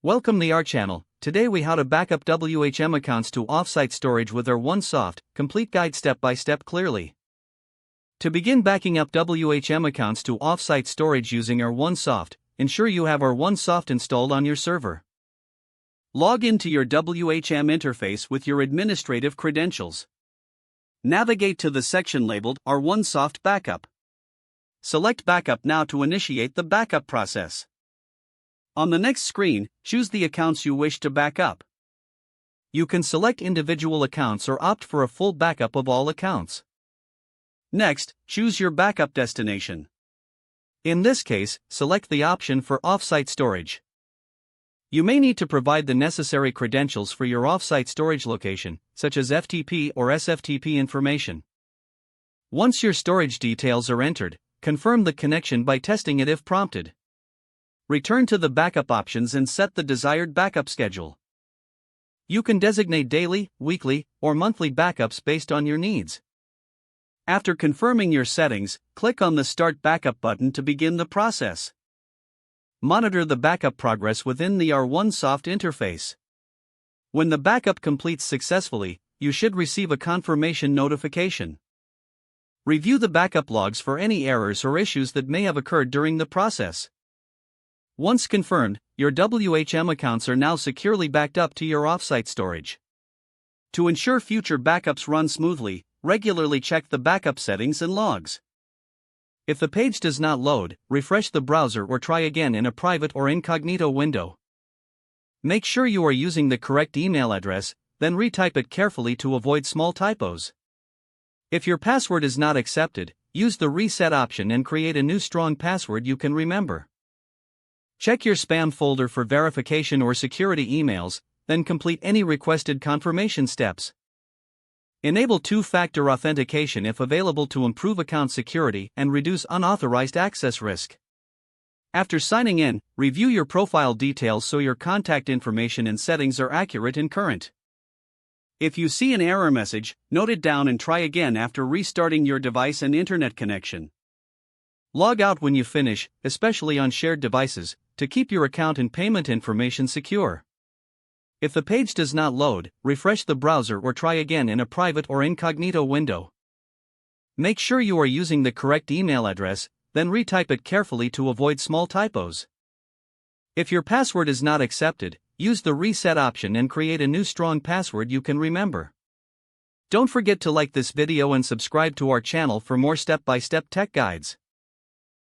Welcome to our channel. Today we how to backup WHM accounts to offsite storage with R1Soft, complete guide step by step clearly. To begin backing up WHM accounts to offsite storage using R1Soft, ensure you have R1Soft installed on your server. Log into your WHM interface with your administrative credentials. Navigate to the section labeled R1Soft Backup. Select Backup now to initiate the backup process. On the next screen, choose the accounts you wish to back up. You can select individual accounts or opt for a full backup of all accounts. Next, choose your backup destination. In this case, select the option for offsite storage. You may need to provide the necessary credentials for your offsite storage location, such as FTP or SFTP information. Once your storage details are entered, confirm the connection by testing it if prompted. Return to the backup options and set the desired backup schedule. You can designate daily, weekly, or monthly backups based on your needs. After confirming your settings, click on the Start Backup button to begin the process. Monitor the backup progress within the R1Soft interface. When the backup completes successfully, you should receive a confirmation notification. Review the backup logs for any errors or issues that may have occurred during the process. Once confirmed, your WHM accounts are now securely backed up to your offsite storage. To ensure future backups run smoothly, regularly check the backup settings and logs. If the page does not load, refresh the browser or try again in a private or incognito window. Make sure you are using the correct email address, then retype it carefully to avoid small typos. If your password is not accepted, use the reset option and create a new strong password you can remember. Check your spam folder for verification or security emails, then complete any requested confirmation steps. Enable two-factor authentication if available to improve account security and reduce unauthorized access risk. After signing in, review your profile details so your contact information and settings are accurate and current. If you see an error message, note it down and try again after restarting your device and internet connection. Log out when you finish, especially on shared devices, to keep your account and payment information secure. If the page does not load, refresh the browser or try again in a private or incognito window. Make sure you are using the correct email address, then retype it carefully to avoid small typos. If your password is not accepted, use the reset option and create a new strong password you can remember. Don't forget to like this video and subscribe to our channel for more step-by-step tech guides.